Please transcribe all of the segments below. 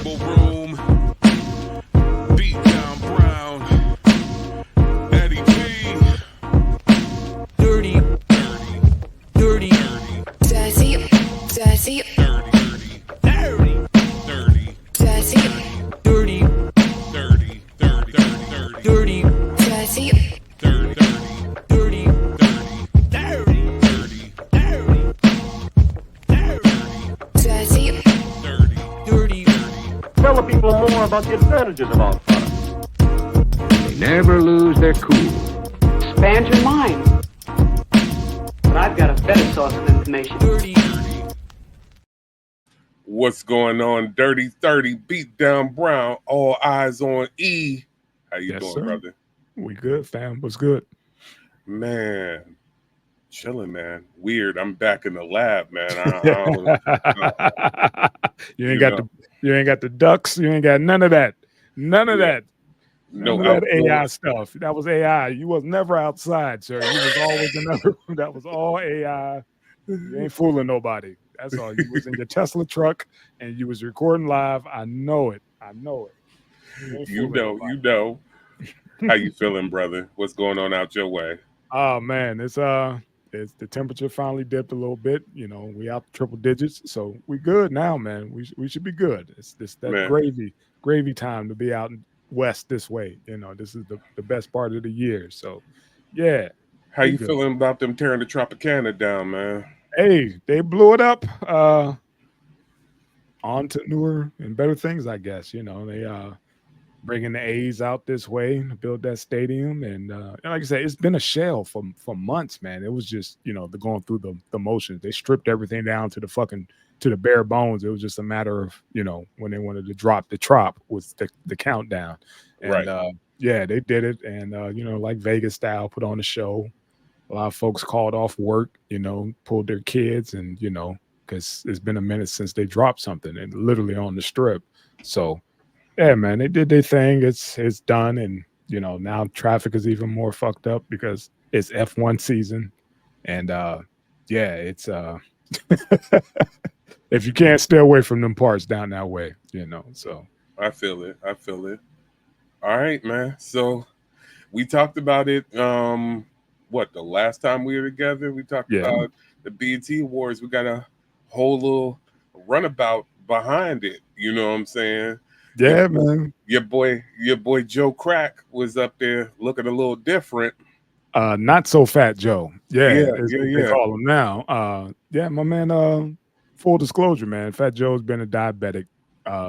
Rumble Room, Beatdown Brown, Eddie B. Dirty, dirty, Dirty, dirty, Dirty, dirty, dirty, dirty, dirty, dirty, dirty, dirty, dirty, dirty, dirty, dirty. Tell the people more about the advantages of our product. They never lose their cool. Expand your mind. But I've got a better source of information. Dirty. What's going on? Dirty 30, Beatdown Brown, all eyes on E. How you Yes, doing, sir. brother? We good, fam. What's good? Man, chilling, man. Weird. I'm back in the lab, man. I You ain't got the ducks. You ain't got none of that. None of that. no None of that outdoor- AI stuff. That was AI. You was never outside, sir. You was always in the room. That was all AI. You ain't fooling nobody. That's all. You was in your Tesla truck and you was recording live. I know it. I know it. ain't You fooling know, nobody. you know. How you feeling, brother? What's going on out your way? Oh man, it's the temperature finally dipped a little bit. You know, we out triple digits, so we good now, man. We should be good. It's that Man. gravy time to be out west this way. You know, this is the best part of the year. So, yeah. How We you good. feeling about them tearing the Tropicana down, man? Hey, they blew it up. On to newer and better things, I guess. You know, they bringing the A's out this way to build that stadium, and like I said, it's been a shell for months, man. It was just the going through the motions. They stripped everything down to the bare bones. It was just a matter of when they wanted to drop the trop was the countdown, and Right. yeah, they did it, and like Vegas style, put on a show. A lot of folks called off work, pulled their kids, and because it's been a minute since they dropped something, and literally on the strip. So, yeah, man, they did their thing. It's done, and now traffic is even more fucked up because it's F1 season, and yeah, it's if you can't stay away from them parts down that way, So I feel it. I feel it. All right, man. So we talked about it. The last time we were together, we talked Yeah. about the BET Awards. We got a whole little runabout behind it. You know what I'm saying? yeah, man. Your boy Joe Crack was up there looking a little different. Not so fat Joe. Yeah, Yeah, is what yeah, they yeah. call him now. Yeah, my man. Full disclosure, man. Fat Joe's been a diabetic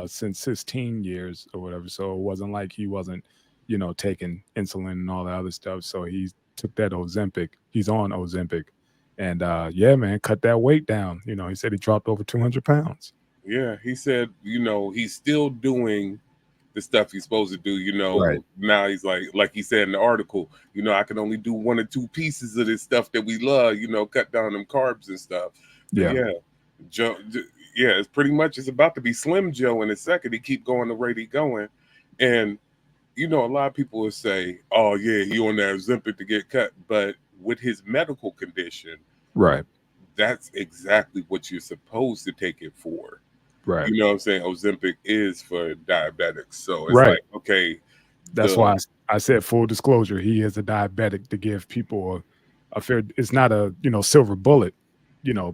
since his teen years or whatever. So it wasn't like he wasn't, taking insulin and all that other stuff. So he took that Ozempic. He's on Ozempic, and yeah, man, cut that weight down. He said he dropped over 200 pounds. Yeah, he said, he's still doing the stuff he's supposed to do. Right. Now he's like he said in the article, I can only do 1 or 2 pieces of this stuff that we love. Cut down them carbs and stuff. But Yeah. Joe. Yeah, it's about to be Slim Joe in a second. He keep going the rate he going, and a lot of people will say, "Oh yeah, he on that Ozempic to get cut," but with his medical condition, Right. that's exactly what you're supposed to take it for. Right. You know what I'm saying? Ozempic is for diabetics. So it's Right. like, okay. That's why I said full disclosure. He is a diabetic to give people a fair. It's not a silver bullet,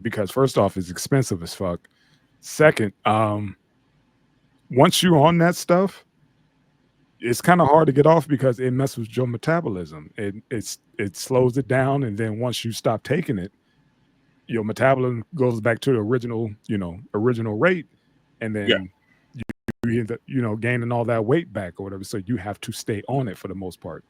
because first off, it's expensive as fuck. Second, once you're on that stuff, it's kind of hard to get off because it messes with your metabolism. It slows it down, and then once you stop taking it, your metabolism goes back to the original rate, and then Yeah. you end up, gaining all that weight back or whatever. So you have to stay on it for the most part,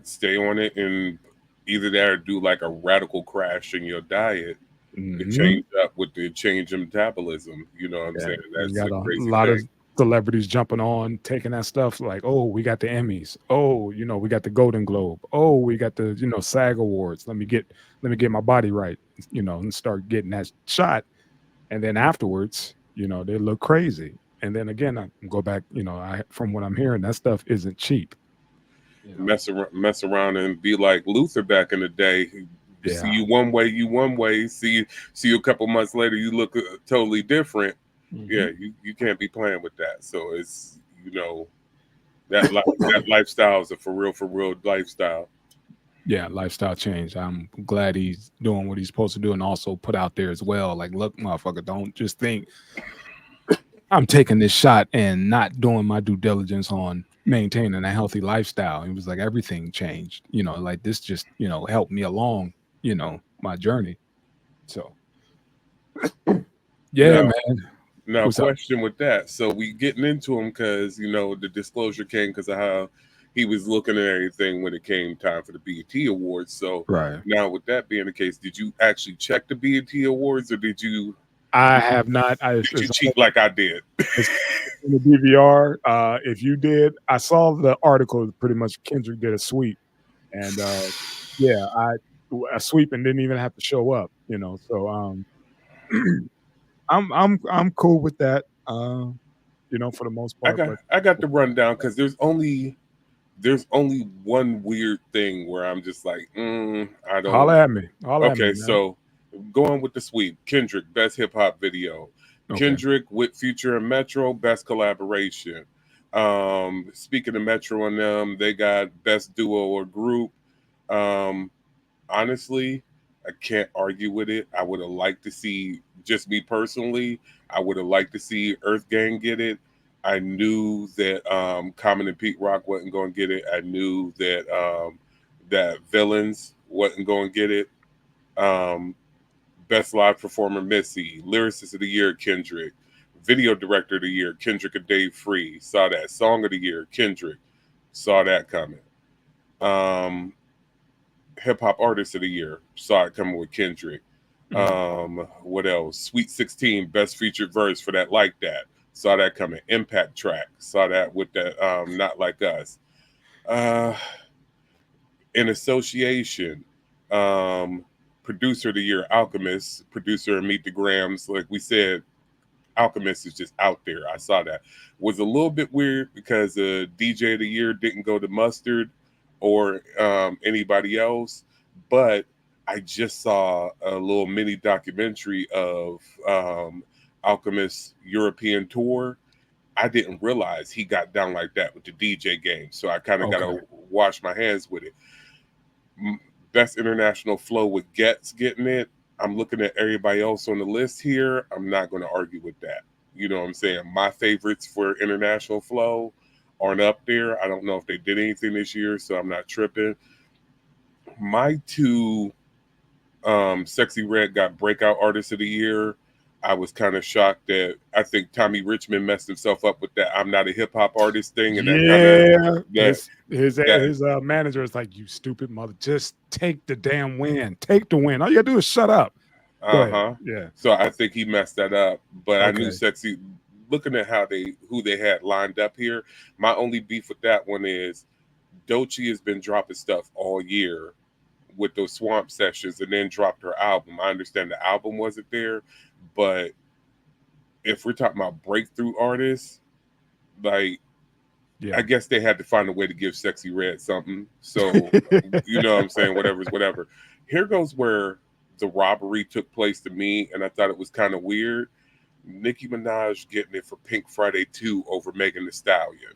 Stay on it and either that or do like a radical crash in your diet to Mhm. change up with the change in metabolism. You know what I'm Yeah. saying? You That's got a a crazy lot thing. of celebrities jumping on, taking that stuff like, oh, we got the Emmys. Oh, we got the Golden Globe. Oh, we got the, SAG Awards. Let me get my body right, and start getting that shot. And then afterwards, they look crazy. And then again, I go back, from what I'm hearing, that stuff isn't cheap. Mess around and be like Luther back in the day. See Yeah. you one way, See you a couple months later, you look totally different. Yeah, you can't be playing with that. So it's that lifestyle is a for real lifestyle. Yeah, lifestyle change. I'm glad he's doing what he's supposed to do, and also put out there as well. Like, look, motherfucker, don't just think I'm taking this shot and not doing my due diligence on maintaining a healthy lifestyle. He was like, everything changed. Like this just helped me along. My journey. So yeah, Now, man. now, What's up? question with that. So we getting into him because the disclosure came because of how he was looking at everything when it came time for the BET Awards. So Right. now, with that being the case, did you actually check the BET Awards, or did you I have not. cheat like I did? It's in the DVR. If you did, I saw the article. Pretty much, Kendrick did a sweep, and yeah, a sweep and didn't even have to show up. So I'm cool with that. For the most I part. got But I got the rundown because there's only one weird thing where I'm just like, I don't. holla at me. Holla at me, Okay, man. so going with the sweep, Kendrick, best hip hop video. Okay. Kendrick with Future and Metro, best collaboration. Speaking of Metro and them, they got best duo or group. Um, Honestly, I can't argue with it. I would have liked to see, just me personally, I would have liked to see Earth Gang get it. I knew that Common and Pete Rock wasn't going to get it. I knew that Villains wasn't going to get it. Um, Best live performer Missy, lyricist of the year Kendrick, video director of the year Kendrick and Dave Free. Saw that. Song of the year Kendrick. Saw that coming. Um, Hip hop artist of the year. Saw it coming with Kendrick. What else? Sweet 16 best featured verse for that Like That. Saw that coming. Impact track. Saw that with that Not Like Us. In association, producer of the year Alchemist, producer of Meet the Grams. Like we said, Alchemist is just out there. I saw that. Was a little bit weird because DJ of the year didn't go to Mustard or anybody else, but I just saw a little mini documentary of Alchemist's European tour. I didn't realize he got down like that with the DJ game, so I kind of got to wash my hands with it. Best international flow with Getz getting it. I'm looking at everybody else on the list here. I'm not going to argue with that. You know what I'm saying? My favorites for international flow aren't up there. I don't know if they did anything this year, so I'm not tripping. My two, Sexy Red got breakout artist of the year. I was kind of shocked that I think Tommy Richmond messed himself up with that "I'm not a hip hop artist" thing, and his manager is like, "You stupid mother, just take the damn win, take the win. All you gotta do is shut up." Yeah. So I think he messed that up, but I knew Sexy. Looking at who they had lined up here, my only beef with that one is Doechii has been dropping stuff all year with those Swamp sessions, and then dropped her album. I understand the album wasn't there, but if we're talking about breakthrough artists, like, I guess they had to find a way to give Sexy Red something. So, you know what I'm saying? Whatever's whatever. Here goes where the robbery took place to me, and I thought it was kind of weird. Nicki Minaj getting it for Pink Friday 2 over Megan Thee Stallion.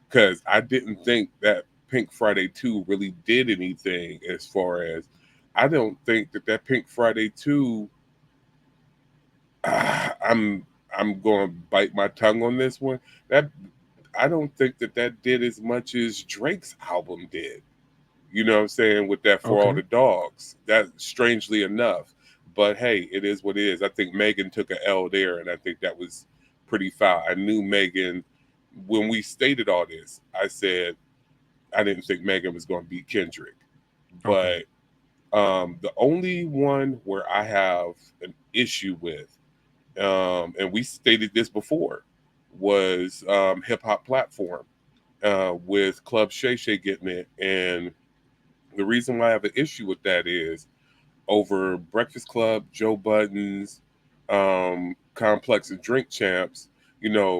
Because I didn't think that Pink Friday 2 really did anything as far as, I don't think that Pink Friday 2, I'm going to bite my tongue on this one. I don't think that did as much as Drake's album did. You know what I'm saying? With that For All the Dogs. That, strangely enough. But hey, it is what it is. I think Megan took an L there, and I think that was pretty foul. I knew Megan, when we stated all this, I said I didn't think Megan was going to beat Kendrick. But the only one where I have an issue with, and we stated this before, was Hip Hop Platform with Club Shay Shay getting it. And the reason why I have an issue with that is over Breakfast Club, Joe Budden's, Complex and Drink Champs,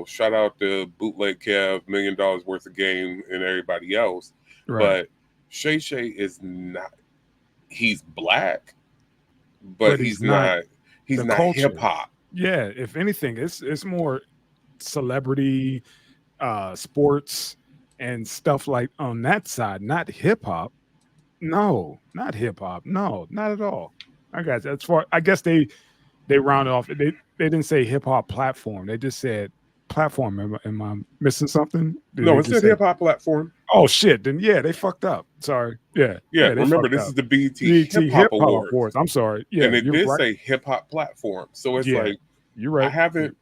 shout out to Bootleg Kev, $1 million worth of game, and everybody else. Right. But Shay Shay is not, he's black, but he's not hip hop. Yeah, if anything, it's more celebrity, sports, and stuff like on that side, not hip hop. No, not hip hop. No, not at all. I got that's far. I guess they rounded off. They didn't say hip hop platform. They just said platform. Am I missing something? Did No, they it's just a say? hip hop platform. Oh shit! Then yeah, they fucked up. Sorry. Yeah, Yeah, yeah, they remember fucked this up. is the BET BT Hip Hop Hip Hop Awards, Awards. I'm sorry. and Yeah, it you're did right. say hip hop platform. So it's Yeah, like you're I right. haven't.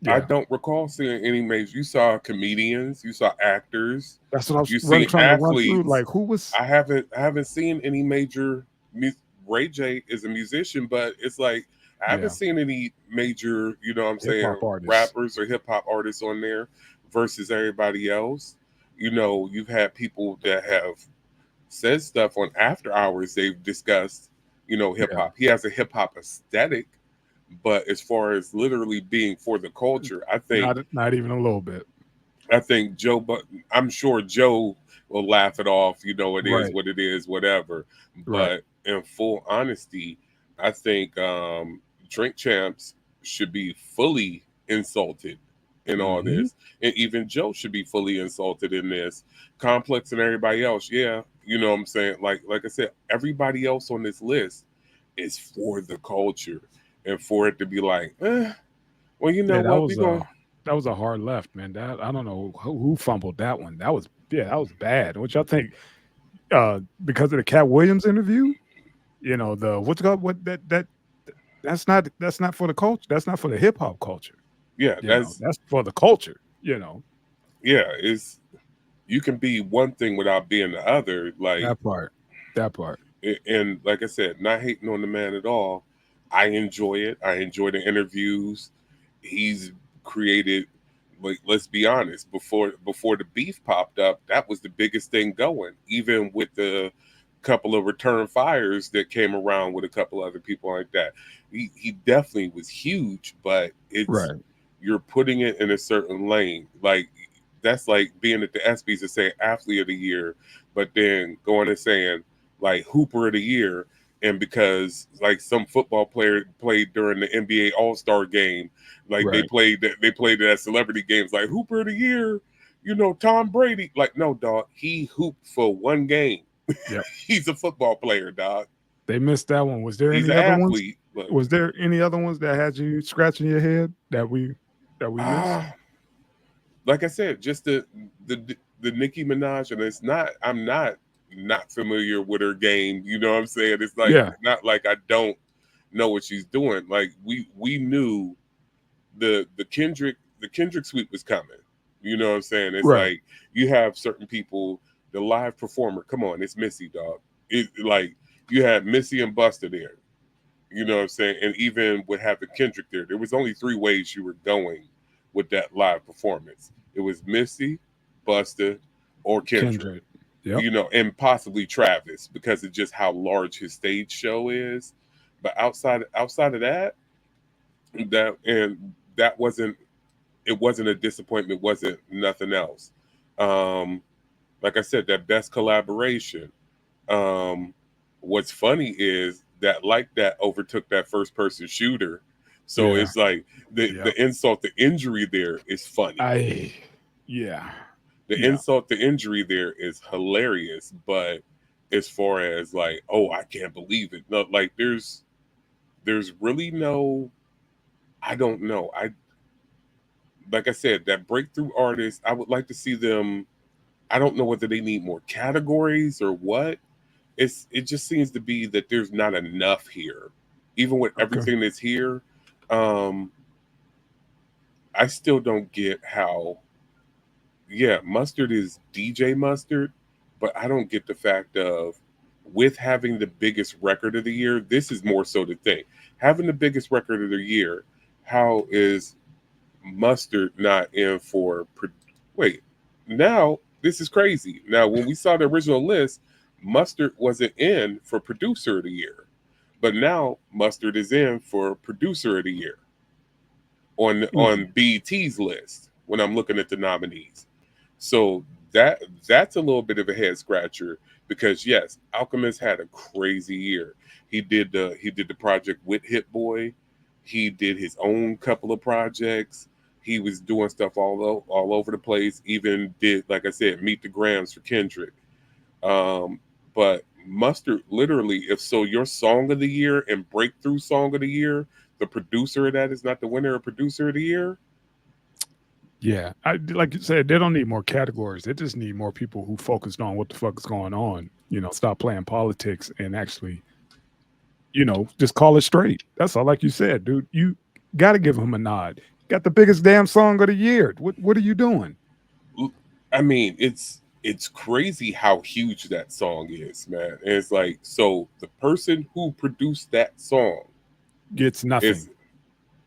I Yeah, don't recall seeing any major. You saw comedians, you saw actors, that's what I was you see trying to run through. athletes. Like, who was I haven't seen any major. Ray J is a musician, but it's like I haven't yeah seen any major. You know, what I'm hip saying hop artists? rappers or hip hop artists on there versus everybody else. You know, you've had people that have said stuff on after hours. They've discussed, hip Yeah, hop. He has a hip hop aesthetic, but as far as literally being for the culture, not even a little bit. I think Joe, but I'm sure Joe will laugh it off. You know, it is Right, what it is, whatever. right. But in full honesty, I think Drink Champs should be fully insulted in all Hmm. this, and even Joe should be fully insulted in this. Complex and everybody else, yeah, you know what I'm saying. Like I said, everybody else on this list is for the culture, and for it to be like, well, you know Yeah, what, we going. that was a hard left, man. That I don't know who fumbled that one. That was that was bad. Which I think because of the Cat Williams interview, the what's it called that's not for the culture. That's not for the hip hop culture. Yeah, that's That's for the culture. You know yeah, it's you can be one thing without being the other. Like, that part. That part. and like I said, not hating on the man at all. I enjoy it. I enjoy the interviews. He's created. Like, let's be honest. Before the beef popped up, that was the biggest thing going. Even with the couple of return fires that came around with a couple other people like that, he definitely was huge. But it's Right. you're putting it in a certain lane. Like that's like being at the ESPYS and saying athlete of the year, but then going and saying like Hooper of the year, and because like some football player played during the NBA All Star game, like Right. they played it at celebrity games, like Hooper of the year, Tom Brady. Like no, dog, he hooped for one game. Yep. He's a football player, dog. They missed that one. Was there He's any an other ones? athlete, but Was there any other ones that had you scratching your head that we missed? ah, like I said, just the Nicki Minaj, and it's not. I'm not familiar with her game. You know what I'm saying? It's like Yeah. not like I don't know what she's doing. Like we knew the Kendrick suite was coming. You know what I'm saying? It's Right. like you have certain people, the live performer. Come on, it's Missy, dog. It like you had Missy and Busta there. You know what I'm saying? And even with having Kendrick there was only three ways you were going with that live performance. It was Missy, Busta, or Kendrick. Kendrick. Yep. And possibly Travis because of just how large his stage show is. But outside of that, that wasn't it wasn't a disappointment, wasn't nothing else. Um, like I said, that best collaboration. Um, what's funny is that like that overtook that first person shooter. So Yeah. it's like Yep. the insult, the injury there is funny. I yeah. The Yeah. insult, the injury there is hilarious. But as far as like, oh, I can't believe it. No, like there's really no. I don't know. Like I said, that breakthrough artist. I would like to see them. I don't know whether they need more categories or what. It just seems to be that there's not enough here, even with Okay. everything that's here. Um, I still don't get how. Yeah, Mustard is DJ Mustard, but I don't get the fact of with having the biggest record of the year. This is more so the thing. Having the biggest record of the year, how is Mustard not in for? Wait, now this is crazy. Now, when we saw the original list, Mustard wasn't in for producer of the year, but now Mustard is in for producer of the year Hmm. on BET's list when I'm looking at the nominees. So that's a little bit of a head scratcher because yes, Alchemist had a crazy year. He did the project with Hit Boy. He did his own couple of projects. He was doing stuff all over the place. Even did, like I said, Meet the Grams for Kendrick. But Mustard, literally, if so, your song of the year and breakthrough song of the year, the producer of that is not the winner of producer of the year. Yeah, like you said, they don't need more categories. They just need more people who focused on what the fuck is going on. Stop playing politics and actually, just call it straight. That's all. Like you said, dude, you got to give him a nod. Got the biggest damn song of the year. What are you doing? I mean, it's crazy how huge that song is, man. And it's like, so the person who produced that song Gets nothing. is,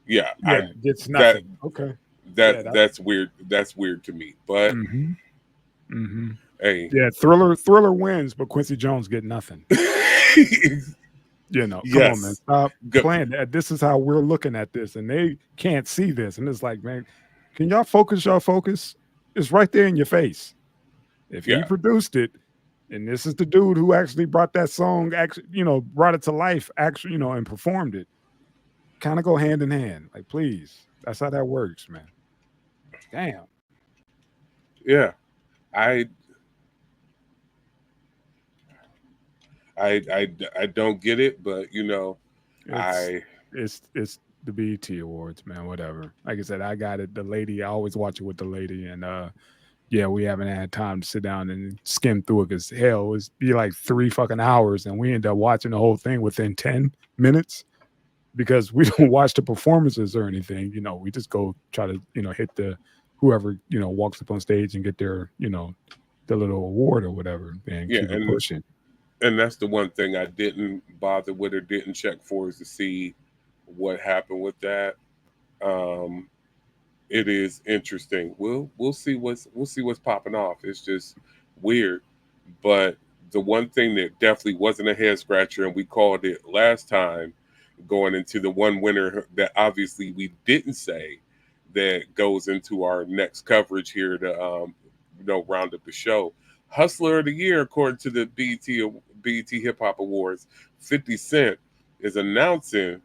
yeah, Yeah, gets nothing. Okay. Yeah, that's weird. That's weird to me. But hey, yeah, Thriller wins, but Quincy Jones get nothing. Come on, man, stop playing that. This is how we're looking at this, and they can't see this. And it's like, man, can y'all focus? Y'all focus. It's right there in your face. If he produced it, and this is the dude who actually brought that song, actually, brought it to life, actually, and performed it. Kind of go hand in hand. Like, please, that's how that works, man. Damn. Yeah, I don't get it, but it's the BET Awards, man. Whatever. Like I said, I got it. The lady, I always watch it with the lady, and yeah, we haven't had time to sit down and skim through it because hell, it was be like 3 fucking hours, and we end up watching the whole thing within 10 minutes because we don't watch the performances or anything. We just go try to hit the whoever walks up on stage and get their the little award or whatever, and keep it pushing. And that's the one thing I didn't bother with or didn't check for is to see what happened with that. It is interesting. We'll see what's popping off. It's just weird. But the one thing that definitely wasn't a head scratcher, and we called it last time, going into the one winner that obviously we didn't say, that goes into our next coverage here to round up the show. Hustler of the Year, according to the BET Hip Hop Awards, 50 Cent is announcing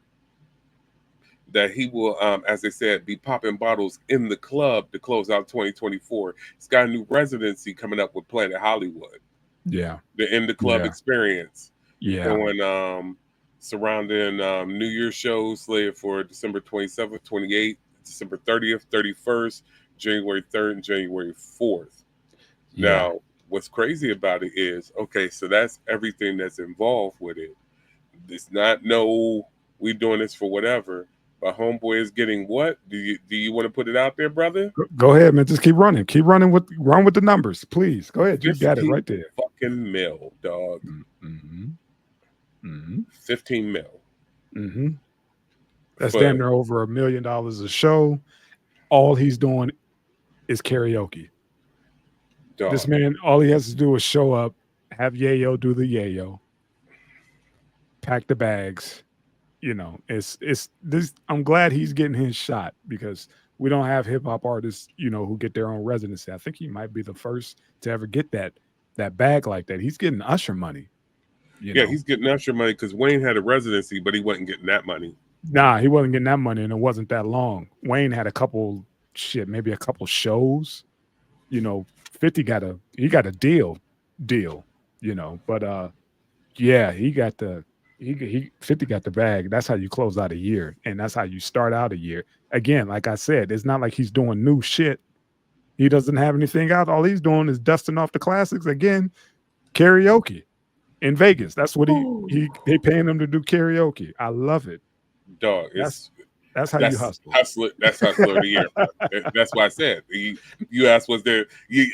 that he will, as they said, be popping bottles in the club to close out 2024. He's got a new residency coming up with Planet Hollywood. Yeah. The In the Club experience. Yeah. Going surrounding New Year's shows slated for December 27th, 28th, December 30th, 31st, January 3rd, and January 4th. Yeah. Now, what's crazy about it is, okay, so that's everything that's involved with it. It's not we doing this for whatever. But homeboy is getting what? Do you want to put it out there, brother? Go ahead, man. Just keep running. Run with the numbers, please. Go ahead. You got it right there. Fucking mil, dog. 15 mil. That's damn near over $1 million a show. All he's doing is karaoke. Dog. This man, all he has to do is show up, have Yayo do the Yayo, pack the bags. It's this. I'm glad he's getting his shot because we don't have hip hop artists, who get their own residency. I think he might be the first to ever get that bag like that. He's getting Usher money. He's getting Usher money because Wayne had a residency, but he wasn't getting that money. Nah, he wasn't getting that money, and it wasn't that long. Wayne had maybe a couple shows. 50 got a deal. But yeah, he got the. 50 got the bag. That's how you close out a year, and that's how you start out a year. Again, like I said, it's not like he's doing new shit. He doesn't have anything out. All he's doing is dusting off the classics again. Karaoke in Vegas. That's what they paying him to do karaoke. I love it, dog. That's how you hustle. That's hustler of the year. That's why I said. You asked, was there?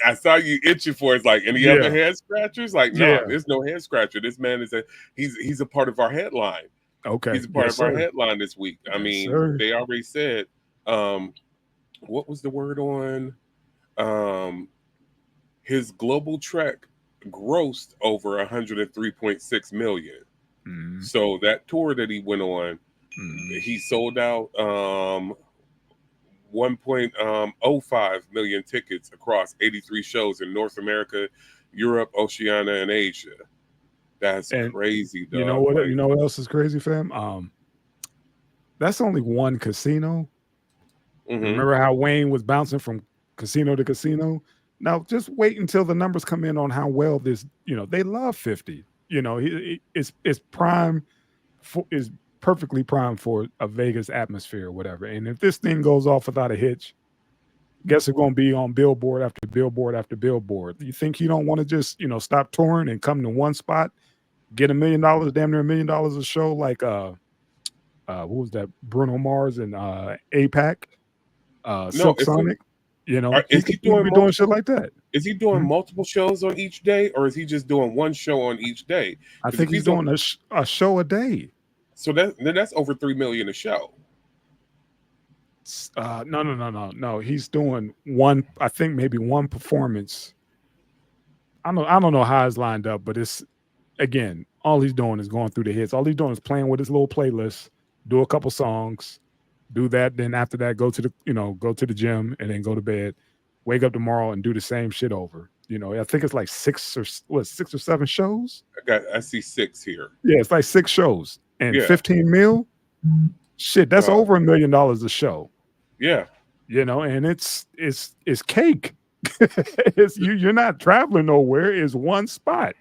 I saw you itching for. It's like any other head scratchers. Like no, there's no head scratcher. This man is he's a part of our headline. Okay, he's a part of our headline this week. I mean, they already said. What was the word on? His global trek grossed over 103.6 million. So that tour that he went on. He sold out 1.05 million tickets across 83 shows in North America, Europe, Oceania, and Asia. That's crazy, dog. You know what else is crazy, fam? that's only one casino. Mhm. Remember how Wayne was bouncing from casino to casino? Now just wait until the numbers come in on how well this, they love 50. It's prime is perfectly primed for a Vegas atmosphere or whatever. And if this thing goes off without a hitch, guess it's going to be on billboard after billboard after billboard. You think he don't want to just, stop touring and come to one spot, get $1 million, damn near $1 million a show like what was that? Bruno Mars and APAC, No, Silk it's Sonic. is He he could doing be doing shit like that. is he doing Mhm. multiple shows on each day, or is he just doing one show on each day? I 'Cause think if he's doing a show a day. so that's over 3 million a show. No. He's doing one. I think maybe one performance. I don't know how it's lined up, but it's again, all he's doing is going through the hits. All he's doing is playing with his little playlist, do a couple songs, do that. Then after that, go to the gym and then go to bed. Wake up tomorrow and do the same shit over. I think it's like 6 or 7 shows. I see 6 here. Yeah, it's like 6 shows and Yeah. 15 mil. Shit, that's over $1 million a show. Yeah. And it's cake. You're not traveling nowhere. It's one spot.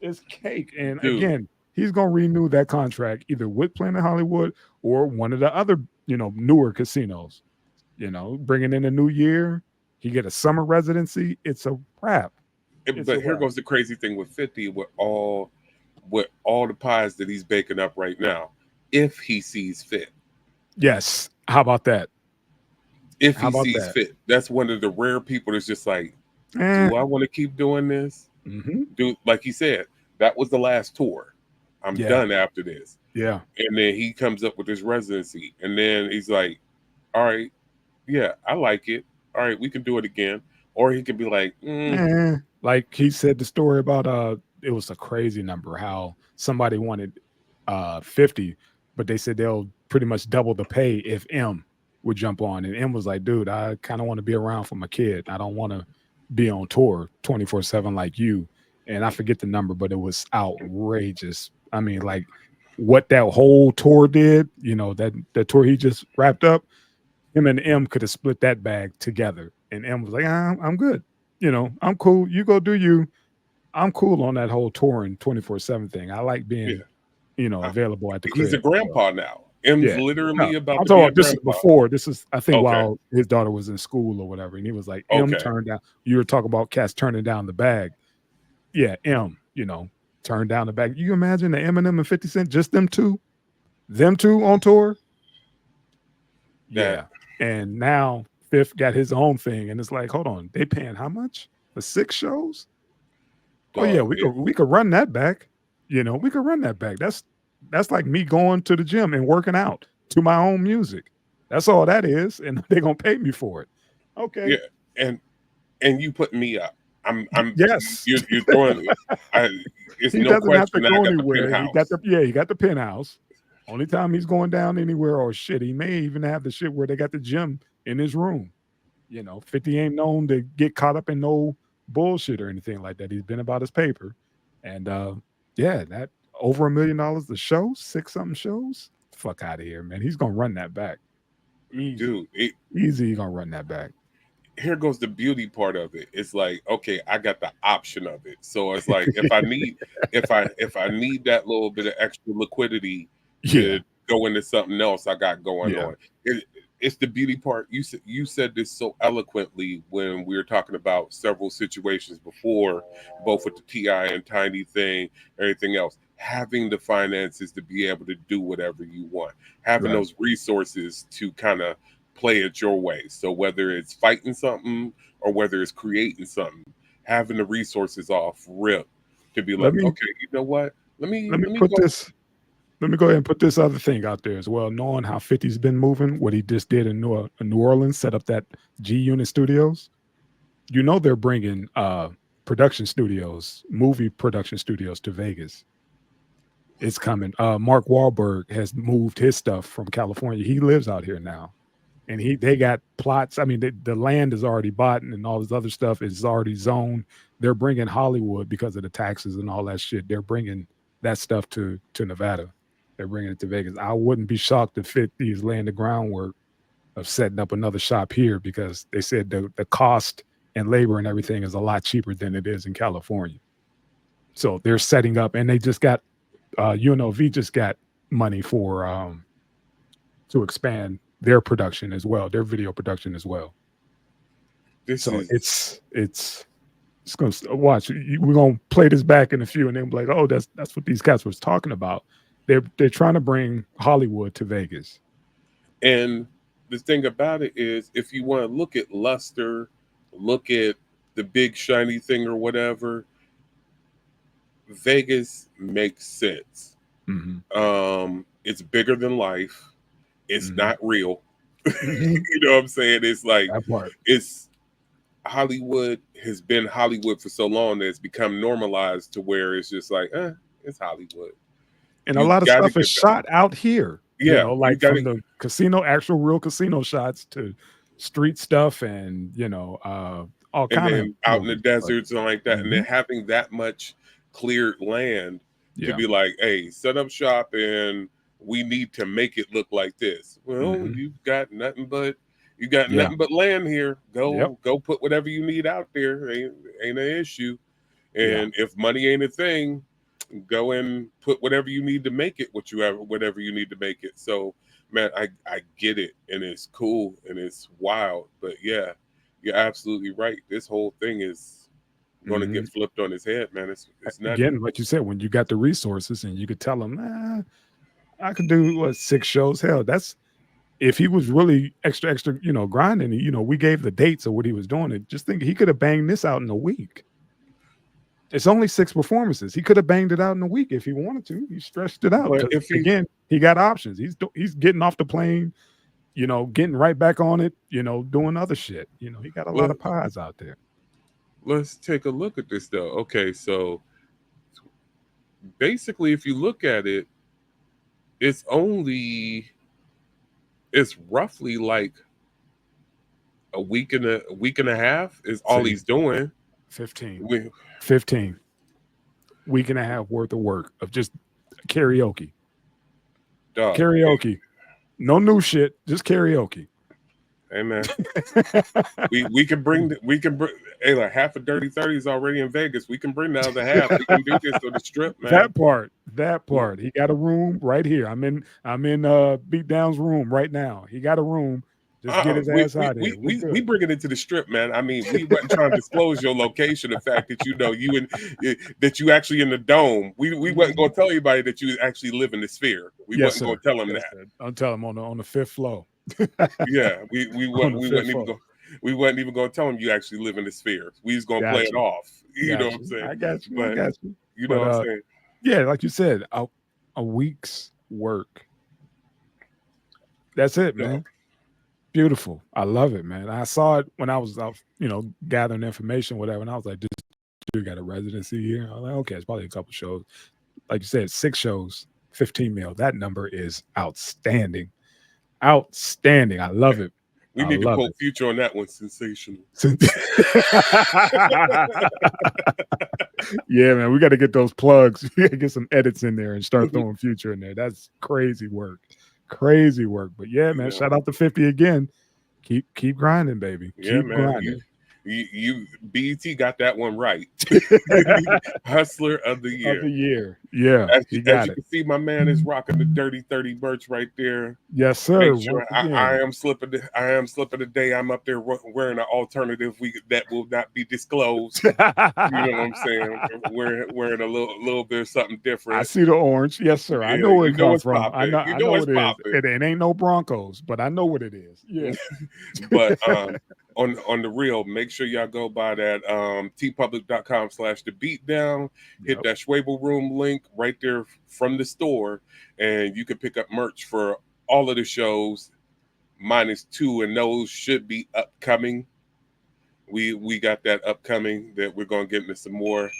It's cake. And Dude. again, he's gonna renew that contract either with Planet Hollywood or one of the other, newer casinos. Bringing in a new year, he get a summer residency. It's a wrap. But here goes the crazy thing with 50 with all the pies that he's baking up right now. If he sees fit. Yes. How about that? If How he about sees that? fit. That's one of the rare people that's just like, Eh. do I want to keep doing this? Mhm. Dude, like he said, that was the last tour. I'm Yeah. done after this. Yeah. And then he comes up with his residency. And then he's like, all right, yeah, I like it. All right, we can do it again. Or he could be like, Like he said the story about it was a crazy number how somebody wanted 50, but they said they'll pretty much double the pay if M would jump on. And M was like, dude, I kind of want to be around for my kid. I don't want to be on tour 24/7 like you. And I forget the number, but it was outrageous. I mean, like what that whole tour did, that tour he just wrapped up, him and M could have split that bag together. And M was like, I'm good. I'm cool. You go do you. I'm cool on that whole touring 24/7 thing. I like being, available at the crib. he's a grandpa now. M's Yeah. literally No, about I'm to be talking a about this is grandpa. before. This is, I think, Okay. while his daughter was in school or whatever. And he was like, M Okay. turned down. You were talking about cats turning down the bag. Yeah, M, turned down the bag. You imagine the Eminem and 50 Cent, just them two on tour? Yeah. And now Fifth got his own thing. And it's like, hold on, they paying how much for 6 shows? Oh yeah, we could run that back. We could run that back. That's like me going to the gym and working out to my own music. That's all that is, and they're gonna pay me for it. Okay. Yeah, and you put me up. I'm Yes. You're throwing. It's He no doesn't have to question. I go got the anywhere. penthouse. He got the penthouse. Only time he's going down anywhere or shit, he may even have the shit where they got the gym in his room. 50 ain't known to get caught up in no bullshit or anything like that. He's been about his paper. And that over $1 million the show, 6-something shows. Fuck out of here, man. He's gonna run that back. Easy. Dude, Easy, he's gonna run that back. here goes the beauty part of it. It's like, okay, I got the option of it. So it's like if I need if I need that little bit of extra liquidity to go into something else I got going on. It's the beauty part. You said this so eloquently when we were talking about several situations before, both with the T.I. and Tiny thing, everything else. Having the finances to be able to do whatever you want, having those resources to kind of play it your way. So whether it's fighting something or whether it's creating something, having the resources off rip to be like, okay, you know what? Let me put go. this. Let me go ahead and put this other thing out there as well. Knowing how 50's been moving, what he just did in New Orleans, set up that G Unit Studios. They're bringing production studios, movie production studios to Vegas. It's coming. Mark Wahlberg has moved his stuff from California. He lives out here now, and they got plots. I mean, the land is already bought, and all this other stuff is already zoned. They're bringing Hollywood because of the taxes and all that shit. They're bringing that stuff to Nevada. They're bringing it to Vegas. I wouldn't be shocked if 50 is laying the groundwork of setting up another shop here because they said the cost and labor and everything is a lot cheaper than it is in California. So they're setting up, and they just got UNLV just got money for to expand their production as well, their video production as well. So it's gonna watch. We're gonna play this back in a few, and then be like, oh, that's what these guys was talking about. They're trying to bring Hollywood to Vegas. And the thing about it is, if you want to look at luster, look at the big shiny thing or whatever, Vegas makes sense. It's bigger than life. It's not real. You know what I'm saying? It's like it's Hollywood has been Hollywood for so long that it's become normalized to where it's just like, it's Hollywood. And a lot of stuff is shot out here. Yeah, you know, like from the casino, actual real casino shots to street stuff, and all kind of out in the deserts and like that, and then having that much cleared land to be like, hey, set up shop, and we need to make it look like this. Well, you've got nothing but land here. Go put whatever you need out there. Ain't an issue. And if money ain't a thing, go and put whatever you need to make it whatever you need to make it. So man, I get it, and it's cool and it's wild. But yeah, you're absolutely right. This whole thing is going to get flipped on its head, man. It's not again, like you said, when you got the resources and you could tell them, I could do 6 shows. Hell, that's if he was really extra, grinding. We gave the dates of what he was doing. And just think, he could have banged this out in a week. It's only 6 performances. He could have banged it out in a week if he wanted to. He stretched it out. But if he got options. He's getting off the plane, getting right back on it, doing other shit. He got a lot of pies out there. Let's take a look at this though. Okay, so basically, if you look at it, it's roughly like a week and a half is all he's doing. 15 week and a half worth of work of just karaoke. Karaoke. No new shit, just karaoke. Hey man, we can bring hey, like half of Dirty 30 is already in Vegas. We can bring the other half. We can do this on the strip, man. That part. He got a room right here. I'm in Beatdown's room right now. He got a room. Just get his ass out of here. We bring it into the strip, man. I mean, we wasn't trying to disclose your location, the fact that that you actually in the dome. We wasn't gonna tell anybody that you actually live in the sphere. We wasn't gonna tell them that. Sir. I'll tell him on the 5th floor. Yeah, we wasn't even gonna tell him you actually live in the sphere. We was gonna play it off. You know what I'm saying? I got you. You know what I'm saying? Yeah, like you said, a week's work. That's it, man. Beautiful. I love it, man. I saw it when I was out, gathering information, whatever, and I was like, this dude got a residency here. I was like, okay, it's probably a couple shows. Like you said, 6 shows, 15 mil. That number is outstanding. Outstanding. I love it. We need to quote Future on that one. Sensational. Yeah, man. We got to get those plugs. We got to get some edits in there and start throwing Future in there. That's crazy work. Crazy work. But yeah, man, shout out to 50 again. Keep grinding, baby. Keep grinding. You BET got that one right. Hustler of the year. Yeah. As you can see, my man is rocking the Dirty 30 merch right there. Yes, sir. Sure I am slipping today. I'm up there wearing an alternative that will not be disclosed. You know what I'm saying? Wearing a little bit of something different. I see the orange. Yes, sir. I know where it comes from. I know what it is. It ain't no Broncos, but I know what it is. Yeah. But on the real, make sure y'all go by that tpublic.com/thebeatdown. Hit that Schwabel Room link right there from the store, and you can pick up merch for all of the shows -2, and those should be upcoming. We got that upcoming that we're gonna get into some more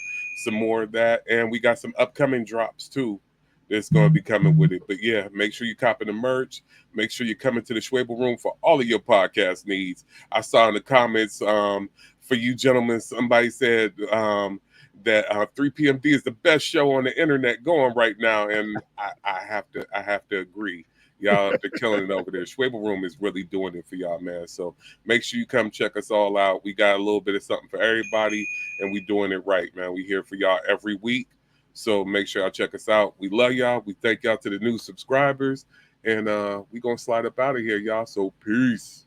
of that, and we got some upcoming drops too that's going to be coming with it. But yeah, make sure you copy the merch. Make sure you're coming to the Schwabel Room for all of your podcast needs. I saw in the comments for you gentlemen, somebody said that 3 p.m. D is the best show on the internet going right now, and I have to agree. Y'all, they're killing it over there. Schwable Room is really doing it for y'all, man. So make sure you come check us all out. We got a little bit of something for everybody, and we doing it right, man. We here for y'all every week. So make sure y'all check us out. We love y'all. We thank y'all to the new subscribers, and we gonna slide up out of here, y'all. So peace.